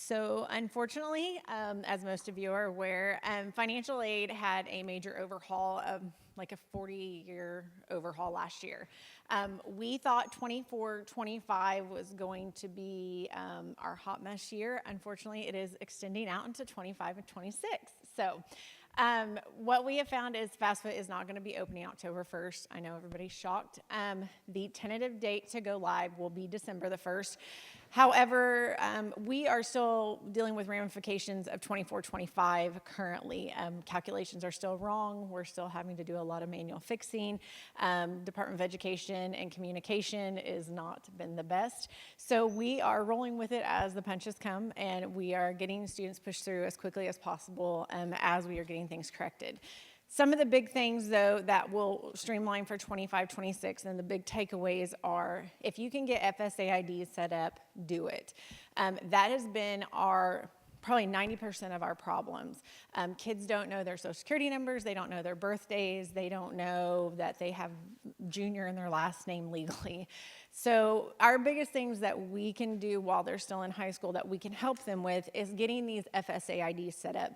So unfortunately, as most of you are aware, financial aid had a major overhaul of like a 40-year overhaul last year. We thought 24-25 was going to be our hot mess year. Unfortunately, it is extending out into 25 and 26. So what we have found is FAFSA is not going to be opening October 1st. I know everybody's shocked. The tentative date to go live will be December the 1st. However, we are still dealing with ramifications of 24-25 currently. Calculations are still wrong. We're still having to do a lot of manual fixing. Department of Education and Communication has not been the best. So we are rolling with it as the punches come, and we are getting students pushed through as quickly as possible as we are getting things corrected. Some of the big things, though, that will streamline for 25-26, and the big takeaways are, if you can get FSA IDs set up, do it. That has been probably 90% of our problems. Kids don't know their social security numbers, they don't know their birthdays, they don't know that they have junior in their last name legally. So our biggest things that we can do while they're still in high school that we can help them with is getting these FSA IDs set up.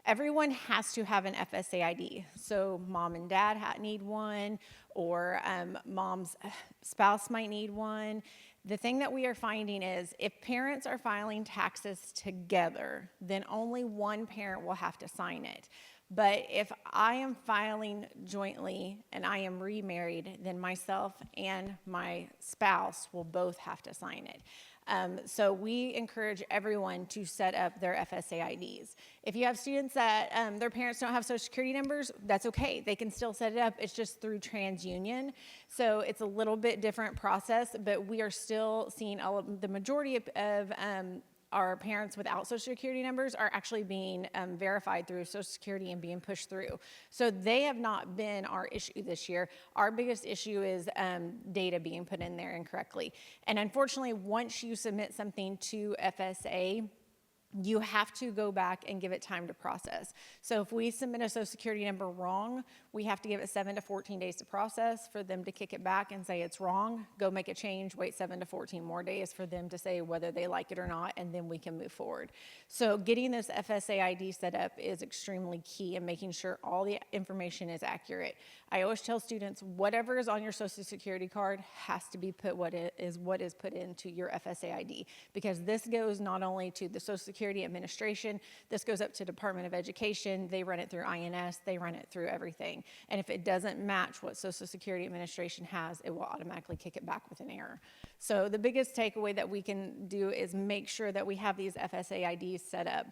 Everyone has to have an FSA ID. So mom and dad need one, or mom's spouse might need one. The thing that we are finding is if parents are filing taxes together, then only one parent will have to sign it. But if I am filing jointly and I am remarried, then myself and my spouse will both have to sign it. So we encourage everyone to set up their FSA IDs. If you have students that their parents don't have social security numbers, that's okay. They can still set it up. It's just through TransUnion. So it's a little bit different process, but we are still seeing the majority of our parents without social security numbers are actually being verified through social security and being pushed through. So they have not been our issue this year. Our biggest issue is data being put in there incorrectly. And unfortunately, once you submit something to FSA, you have to go back and give it time to process. So if we submit a social security number wrong, we have to give it 7 to 14 days to process for them to kick it back and say it's wrong, go make a change, wait 7 to 14 more days for them to say whether they like it or not, and then we can move forward. So getting this FSA ID set up is extremely key in making sure all the information is accurate. I always tell students, whatever is on your social security card has to be put what is put into your FSA ID, because this goes not only to the Social Security Administration, this goes up to Department of Education, they run it through INS, they run it through everything. And if it doesn't match what Social Security Administration has, it will automatically kick it back with an error. So the biggest takeaway that we can do is make sure that we have these FSA IDs set up.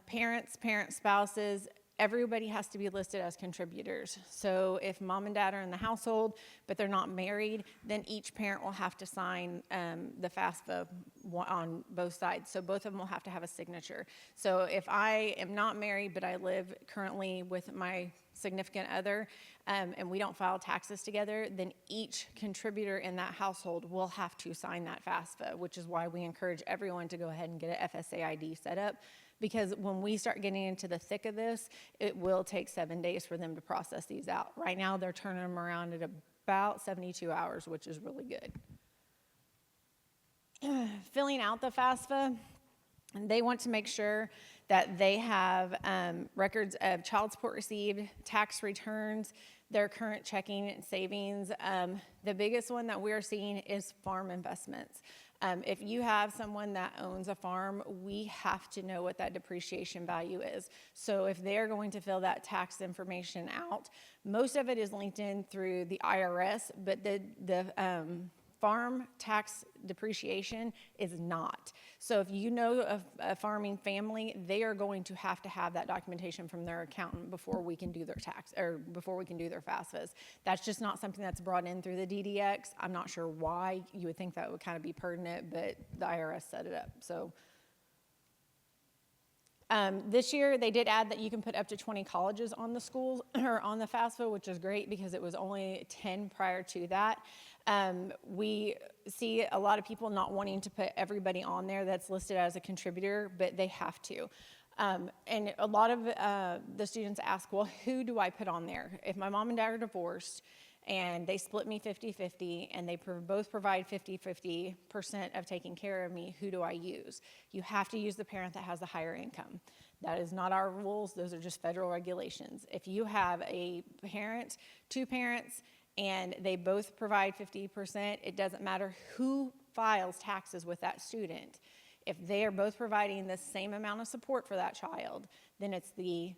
Parents, spouses, everybody has to be listed as contributors. So if mom and dad are in the household, but they're not married, then each parent will have to sign the FAFSA on both sides. So both of them will have to have a signature. So if I am not married, but I live currently with my significant other, and we don't file taxes together, then each contributor in that household will have to sign that FAFSA, which is why we encourage everyone to go ahead and get an FSA ID set up. Because when we start getting into the thick of this, it will take 7 days for them to process these out. Right now, they're turning them around at about 72 hours, which is really good. Filling out the FAFSA, they want to make sure that they have records of child support received, tax returns, their current checking and savings. The biggest one that we're seeing is farm investments. If you have someone that owns a farm, we have to know what that depreciation value is. So if they're going to fill that tax information out, most of it is linked in through the IRS, but the farm tax depreciation is not. So if you know a farming family, they are going to have that documentation from their accountant before we can do their tax, or before we can do their FAFSAs. That's just not something that's brought in through the DDX. I'm not sure why. You would think that would kind of be pertinent, but the IRS set it up. So this year, they did add that you can put up to 20 colleges on the schools or on the FAFSA, which is great because it was only 10 prior to that. We see a lot of people not wanting to put everybody on there that's listed as a contributor, but they have to. And a lot of the students ask, well, who do I put on there? If my mom and dad are divorced and they split me 50-50, and they both provide 50-50% of taking care of me. Who do I use? You have to use the parent that has the higher income. That is not our rules. Those are just federal regulations. If you have a parent, two parents, and they both provide 50%, it doesn't matter who files taxes with that student. If they are both providing the same amount of support for that child, then it's the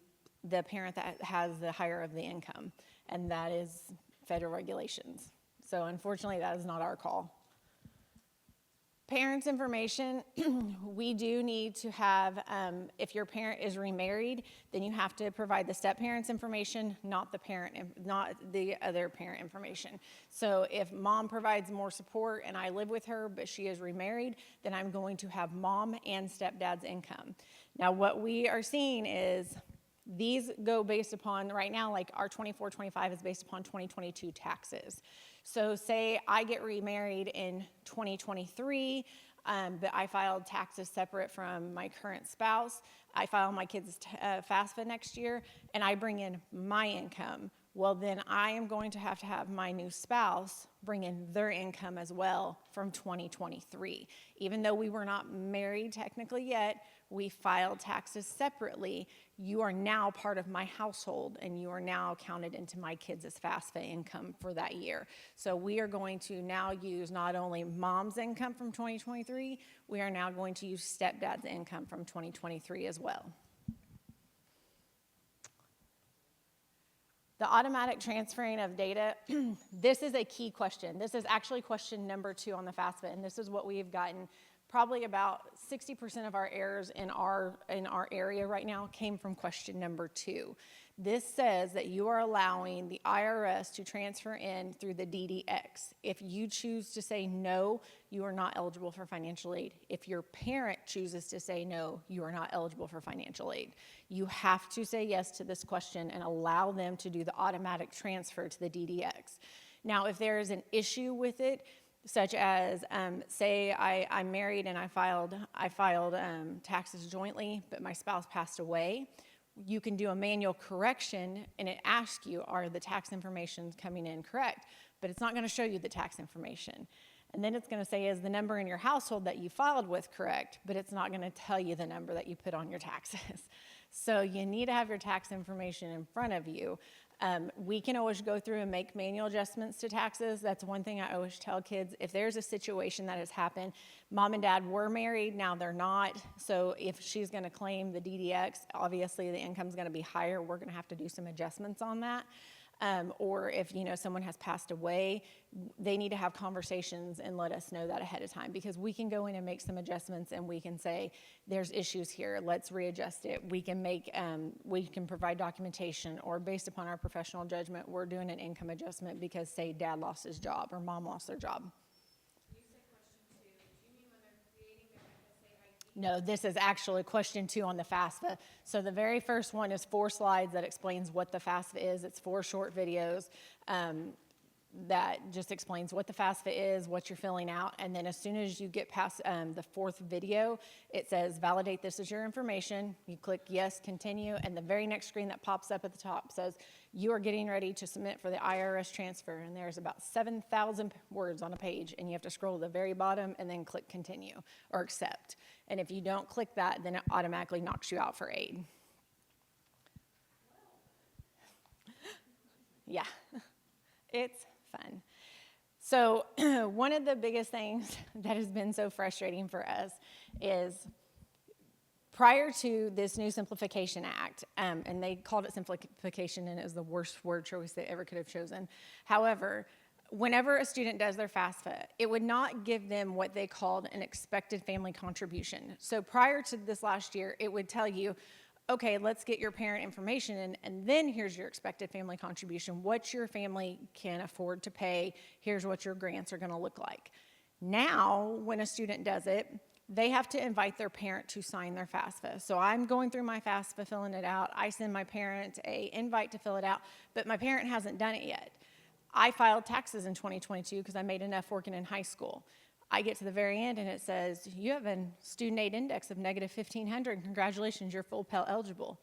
parent that has the higher of the income, and that is federal regulations. So unfortunately, that is not our call. Parents' information, we do need to have, if your parent is remarried, then you have to provide the step-parents information, not the other parent information. So if mom provides more support and I live with her, but she is remarried, then I'm going to have mom and stepdad's income. Now, what we are seeing is these go based upon, right now, like our 24-25 is based upon 2022 taxes. So say I get remarried in 2023, but I filed taxes separate from my current spouse. I file my kids' FAFSA next year, and I bring in my income. Well, then I am going to have my new spouse bring in their income as well from 2023. Even though we were not married technically yet, we filed taxes separately. You are now part of my household, and you are now counted into my kids' FAFSA income for that year. So we are going to now use not only mom's income from 2023, we are now going to use stepdad's income from 2023 as well. The automatic transferring of data, this is a key question. This is actually question number 2 on the FAFSA, and this is what we've gotten. Probably about 60% of our errors in our area right now came from question number 2. This says that you are allowing the IRS to transfer in through the DDX. If you choose to say no, you are not eligible for financial aid. If your parent chooses to say no, you are not eligible for financial aid. You have to say yes to this question and allow them to do the automatic transfer to the DDX. Now, if there is an issue with it, such as, say I'm married and I filed taxes jointly, but my spouse passed away, you can do a manual correction, and it asks you, are the tax information coming in correct? But it's not going to show you the tax information. And then it's going to say, is the number in your household that you filed with correct? But it's not going to tell you the number that you put on your taxes. So you need to have your tax information in front of you. We can always go through and make manual adjustments to taxes. That's one thing I always tell kids. If there's a situation that has happened, mom and dad were married, now they're not. So if she's going to claim the DDX, obviously the income's going to be higher. We're going to have to do some adjustments on that. Or if someone has passed away, they need to have conversations and let us know that ahead of time, because we can go in and make some adjustments, and we can say there's issues here, let's readjust it. We can provide documentation, or based upon our professional judgment, we're doing an income adjustment because, say, dad lost his job or mom lost their job. You said question 2. Do you mean when they're creating their FSA ID? No, this is actually question 2 on the FAFSA. So the very first one is 4 slides that explains what the FAFSA is. It's 4 short videos that just explains what the FAFSA is, what you're filling out, and then as soon as you get past the 4th video, it says validate this is your information. You click yes, continue, and the very next screen that pops up at the top says you are getting ready to submit for the IRS transfer, and there's about 7,000 words on a page, and you have to scroll to the very bottom and then click continue or accept. And if you don't click that, then it automatically knocks you out for aid. Yeah, it's fun. So one of the biggest things that has been so frustrating for us is prior to this new Simplification Act, and they called it simplification, and it was the worst word choice they ever could have chosen. However, whenever a student does their FAFSA, it would not give them what they called an expected family contribution. So prior to this last year, it would tell you, okay, let's get your parent information in, and then here's your expected family contribution, what your family can afford to pay, here's what your grants are gonna look like. Now, when a student does it, they have to invite their parent to sign their FAFSA. So I'm going through my FAFSA, filling it out. I send my parent an invite to fill it out, but my parent hasn't done it yet. I filed taxes in 2022 because I made enough working in high school. I get to the very end and it says, you have a student aid index of negative 1,500. Congratulations, you're full Pell eligible.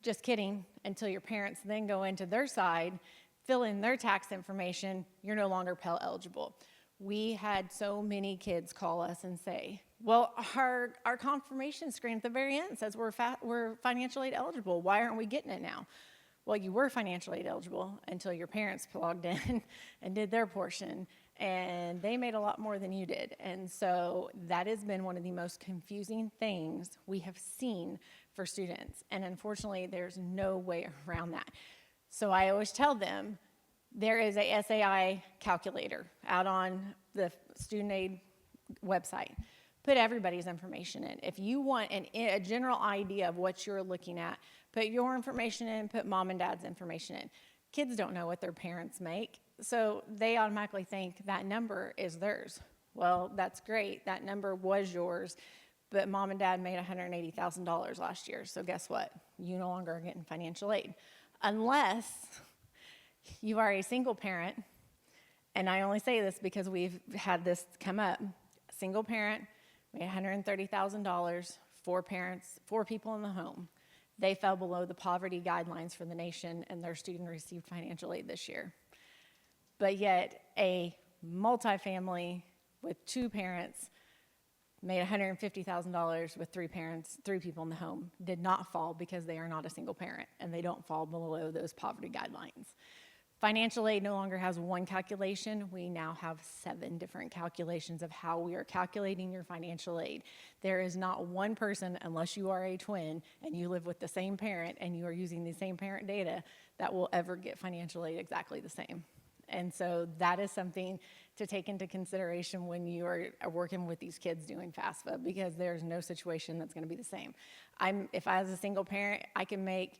Just kidding, until your parents then go into their side fill in their tax information, you're no longer Pell eligible. We had so many kids call us and say, well, our confirmation screen at the very end says we're financial aid eligible. Why aren't we getting it now? Well, you were financial aid eligible until your parents logged in and did their portion, and they made a lot more than you did. And so that has been one of the most confusing things we have seen for students. And unfortunately, there's no way around that. So I always tell them, there is a SAI calculator out on the student aid website. Put everybody's information in. If you want a general idea of what you're looking at, put your information in, put mom and dad's information in. Kids don't know what their parents make, so they automatically think that number is theirs. Well, that's great. That number was yours, but mom and dad made $180,000 last year, so guess what? You no longer are getting financial aid. Unless you are a single parent, and I only say this because we've had this come up. Single parent made $130,000, 4 parents, 4 people in the home. They fell below the poverty guidelines for the nation, and their student received financial aid this year. But yet, a multifamily with 2 parents made $150,000 with 3 parents, 3 people in the home, did not fall because they are not a single parent, and they don't fall below those poverty guidelines. Financial aid no longer has one calculation. We now have 7 different calculations of how we are calculating your financial aid. There is not one person, unless you are a twin and you live with the same parent and you are using the same parent data, that will ever get financial aid exactly the same. And so that is something to take into consideration when you are working with these kids doing FAFSA, because there's no situation that's going to be the same. If I was a single parent, I can make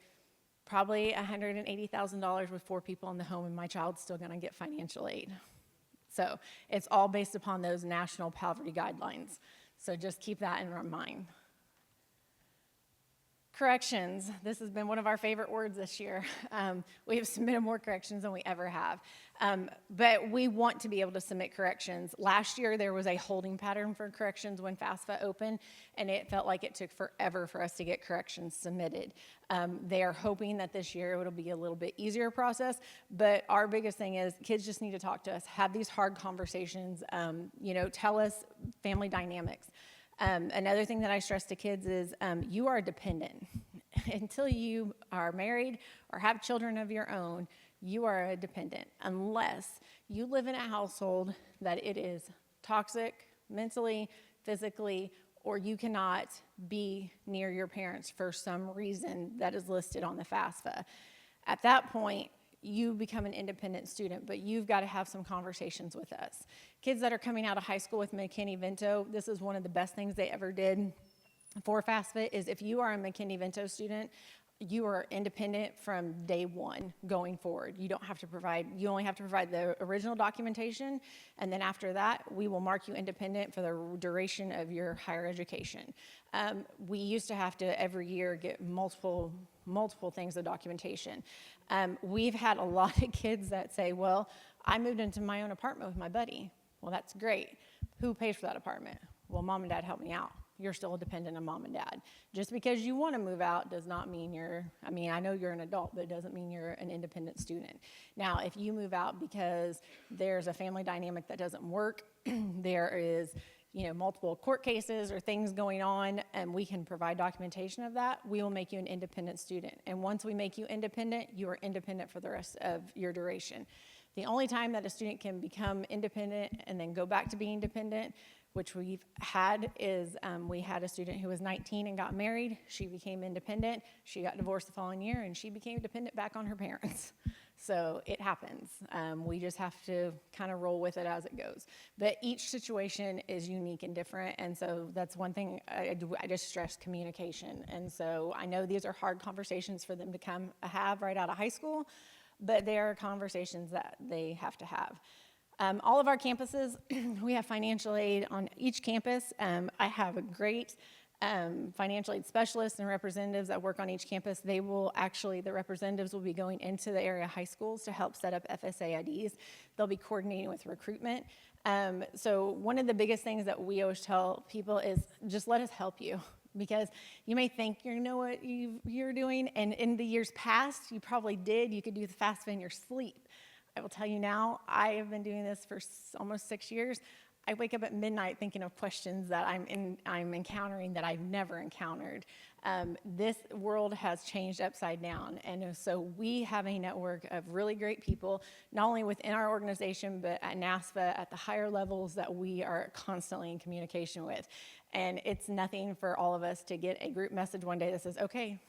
probably $180,000 with 4 people in the home, and my child's still going to get financial aid. So it's all based upon those national poverty guidelines. So just keep that in mind. Corrections. This has been one of our favorite words this year. We have submitted more corrections than we ever have. But we want to be able to submit corrections. Last year, there was a holding pattern for corrections when FAFSA opened, and it felt like it took forever for us to get corrections submitted. They are hoping that this year it'll be a little bit easier process, but our biggest thing is kids just need to talk to us, have these hard conversations, tell us family dynamics. Another thing that I stress to kids is you are dependent. Until you are married or have children of your own, you are a dependent, unless you live in a household that it is toxic mentally, physically, or you cannot be near your parents for some reason that is listed on the FAFSA. At that point, you become an independent student, but you've got to have some conversations with us. Kids that are coming out of high school with McKinney-Vento, this is one of the best things they ever did for FAFSA, is if you are a McKinney-Vento student, you are independent from day one going forward. You only have to provide the original documentation, and then after that, we will mark you independent for the duration of your higher education. We used to have to every year get multiple things of documentation. We've had a lot of kids that say, well, I moved into my own apartment with my buddy. Well, that's great. Who pays for that apartment? Well, mom and dad helped me out. You're still dependent on mom and dad. Just because you want to move out does not mean I know you're an adult, but it doesn't mean you're an independent student. Now, if you move out because there's a family dynamic that doesn't work, there is multiple court cases or things going on, and we can provide documentation of that, we will make you an independent student. And once we make you independent, you are independent for the rest of your duration. The only time that a student can become independent and then go back to being dependent, which we've had, is we had a student who was 19 and got married. She became independent. She got divorced the following year, and she became dependent back on her parents. So it happens. We just have to kind of roll with it as it goes. But each situation is unique and different, and so that's one thing I just stress communication. And so I know these are hard conversations for them to have right out of high school, but they are conversations that they have to have. All of our campuses, we have financial aid on each campus. I have a great financial aid specialists and representatives that work on each campus. The representatives will be going into the area high schools to help set up FSA IDs. They'll be coordinating with recruitment. So one of the biggest things that we always tell people is just let us help you. Because you may think you know what you're doing, and in the years past, you probably did. You could do the FAFSA in your sleep. I will tell you now, I have been doing this for almost 6 years. I wake up at midnight thinking of questions that I'm encountering that I've never encountered. This world has changed upside down, and so we have a network of really great people, not only within our organization, but at NASFA at the higher levels that we are constantly in communication with. And it's nothing for all of us to get a group message one day that says, okay,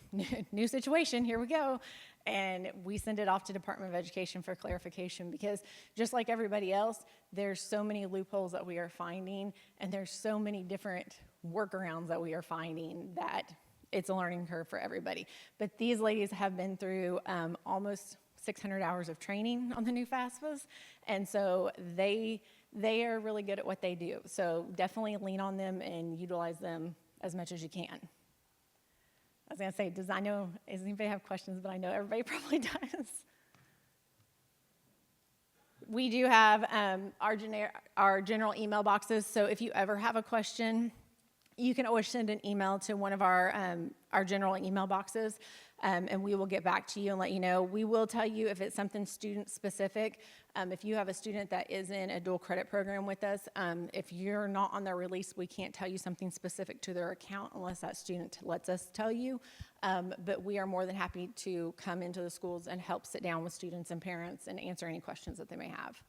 new situation, here we go. And we send it off to Department of Education for clarification, because just like everybody else, there's so many loopholes that we are finding, and there's so many different workarounds that we are finding that it's a learning curve for everybody. But these ladies have been through almost 600 hours of training on the new FAFSAs, and so they are really good at what they do. So definitely lean on them and utilize them as much as you can. I was going to say, does anybody have questions? But I know everybody probably does. We do have our general email boxes. So if you ever have a question, you can always send an email to one of our general email boxes, and we will get back to you and let you know. We will tell you if it's something student specific. If you have a student that is in a dual credit program with us, if you're not on their release, we can't tell you something specific to their account unless that student lets us tell you. But we are more than happy to come into the schools and help sit down with students and parents and answer any questions that they may have.